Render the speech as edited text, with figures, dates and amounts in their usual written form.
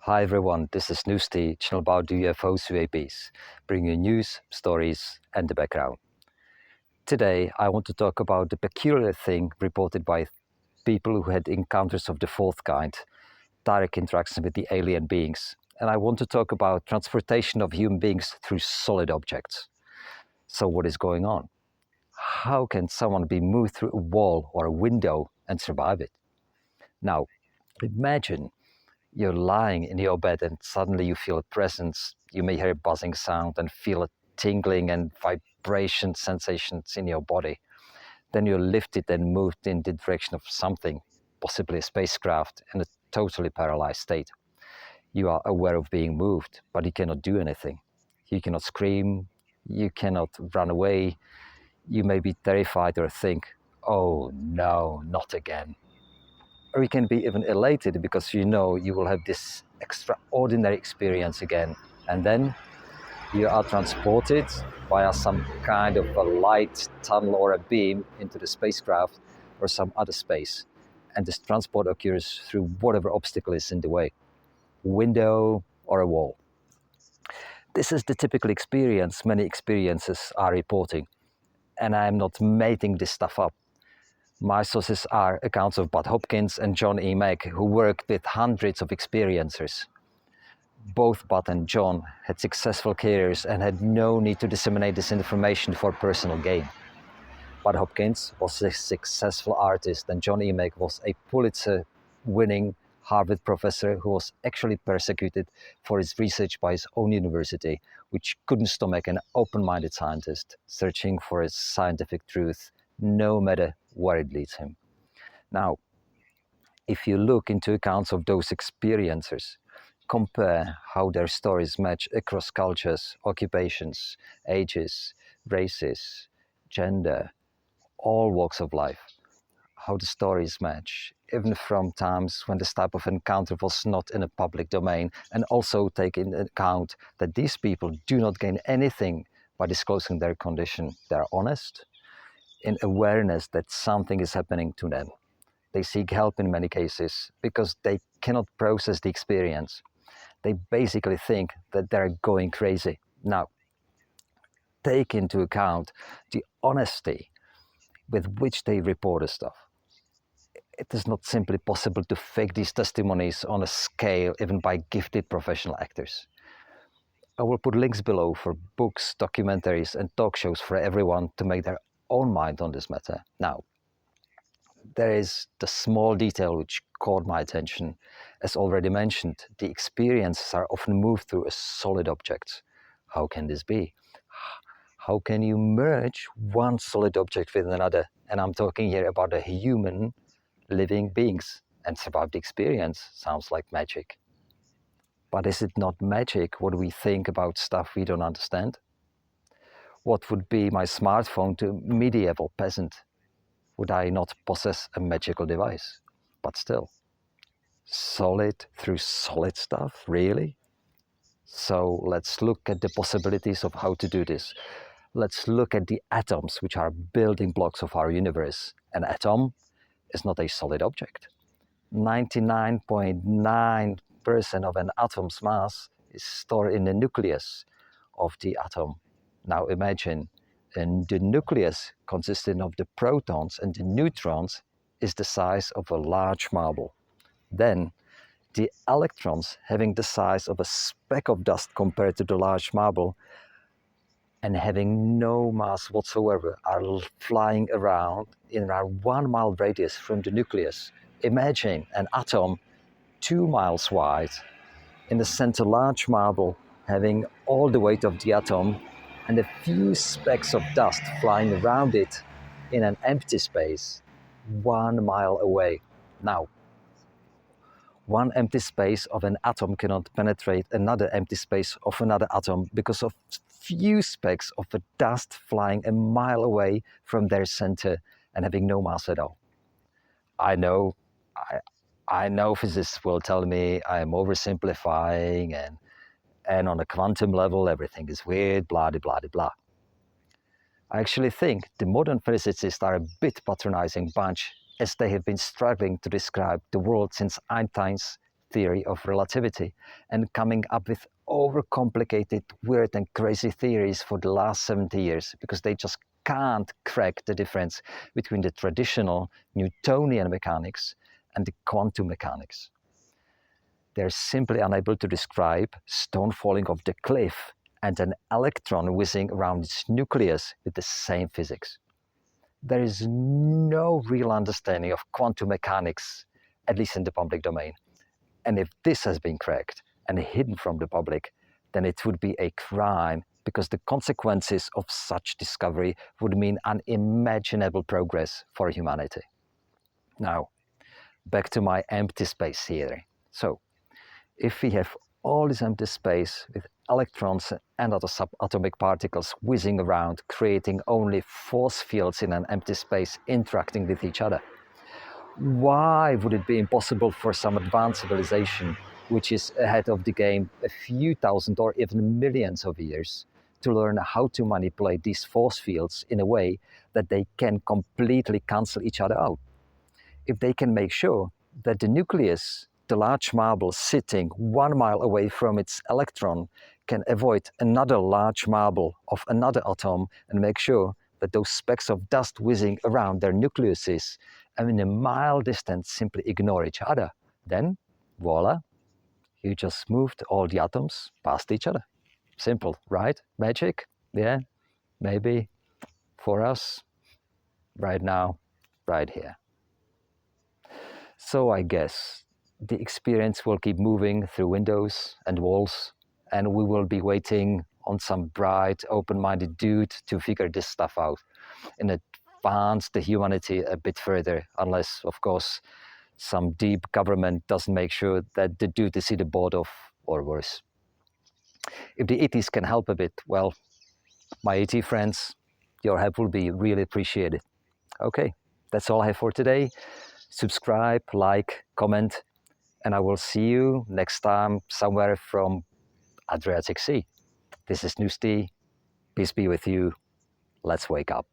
Hi everyone, this is SNOOZE.T, channel about UFOs, UAPs, bringing you news, stories and the background. Today I want to talk about the peculiar thing reported by people who had encounters of the fourth kind, direct interaction with the alien beings. And I want to talk about transportation of human beings through solid objects. So what is going on? How can someone be moved through a wall or a window and survive it? Now, imagine you're lying in your bed and suddenly you feel a presence. You may hear a buzzing sound and feel a tingling and vibration sensations in your body. Then you're lifted and moved in the direction of something, possibly a spacecraft, in a totally paralyzed state. You are aware of being moved, but you cannot do anything. You cannot scream, you cannot run away. You may be terrified or think, oh no, not again. Or you can be even elated because you know you will have this extraordinary experience again. And then you are transported via some kind of a light tunnel or a beam into the spacecraft or some other space. And this transport occurs through whatever obstacle is in the way, window or a wall. This is the typical experience many experiences are reporting. And I am not making this stuff up. My sources are accounts of Hopkins and John E. Mack, who worked with hundreds of experiencers. Both Bud and John had successful careers and had no need to disseminate this information for personal gain. Bud Hopkins was a successful artist and John E. Mack was a Pulitzer-winning Harvard professor who was actually persecuted for his research by his own university, which couldn't stomach an open-minded scientist searching for a scientific truth, no matter where it leads him. Now, if you look into accounts of those experiencers, compare how their stories match across cultures, occupations, ages, races, gender, all walks of life, how the stories match, even from times when this type of encounter was not in a public domain, and also take into account that these people do not gain anything by disclosing their condition. They're honest, in awareness that something is happening to them. They seek help in many cases because they cannot process the experience. They basically think that they're going crazy. Now, take into account the honesty with which they report this stuff. It is not simply possible to fake these testimonies on a scale even by gifted professional actors. I will put links below for books, documentaries and talk shows for everyone to make their own mind on this matter. Now, there is the small detail which caught my attention. As already mentioned, the experiences are often moved through a solid object. How can this be? How can you merge one solid object with another? And I'm talking here about a human living beings and survive the experience. Sounds like magic. But is it not magic what we think about stuff we don't understand? What would be my smartphone to a medieval peasant? Would I not possess a magical device? But still, solid through solid stuff, really? So let's look at the possibilities of how to do this. Let's look at the atoms, which are building blocks of our universe. An atom is not a solid object. 99.9% of an atom's mass is stored in the nucleus of the atom. Now imagine, and the nucleus consisting of the protons and the neutrons is the size of a large marble. Then the electrons, having the size of a speck of dust compared to the large marble and having no mass whatsoever, are flying around in a 1 mile radius from the nucleus. Imagine an atom 2 miles wide, in the center large marble having all the weight of the atom and a few specks of dust flying around it in an empty space 1 mile away. Now, one empty space of an atom cannot penetrate another empty space of another atom because of few specks of the dust flying a mile away from their center and having no mass at all. I know physicists will tell me I am oversimplifying and on a quantum level everything is weird, blah, blah, blah, blah. I actually think the modern physicists are a bit patronizing bunch, as they have been struggling to describe the world since Einstein's theory of relativity and coming up with overcomplicated, weird and crazy theories for the last 70 years because they just can't crack the difference between the traditional Newtonian mechanics and the quantum mechanics. They're simply unable to describe stone falling off the cliff and an electron whizzing around its nucleus with the same physics. There is no real understanding of quantum mechanics, at least in the public domain. And if this has been cracked and hidden from the public, then it would be a crime because the consequences of such discovery would mean unimaginable progress for humanity. Now, back to my empty space theory. So, if we have all this empty space with electrons and other subatomic particles whizzing around, creating only force fields in an empty space interacting with each other, why would it be impossible for some advanced civilization, which is ahead of the game a few thousand or even millions of years, to learn how to manipulate these force fields in a way that they can completely cancel each other out? If they can make sure that the nucleus, the large marble sitting 1 mile away from its electron, can avoid another large marble of another atom and make sure that those specks of dust whizzing around their nucleuses and in a mile distance simply ignore each other, then voila, you just moved all the atoms past each other. Simple, right? Magic? Yeah, maybe for us, right now, right here. So I guess the experience will keep moving through windows and walls, and we will be waiting on some bright, open-minded dude to figure this stuff out and advance the humanity a bit further, unless, of course, some deep government doesn't make sure that the dude is either bored of or worse. If the ETs can help a bit, well, my ET friends, your help will be really appreciated. Okay, that's all I have for today. Subscribe, like, comment, and I will see you next time somewhere from Adriatic Sea. This is SNOOZE.T. Peace be with you. Let's wake up.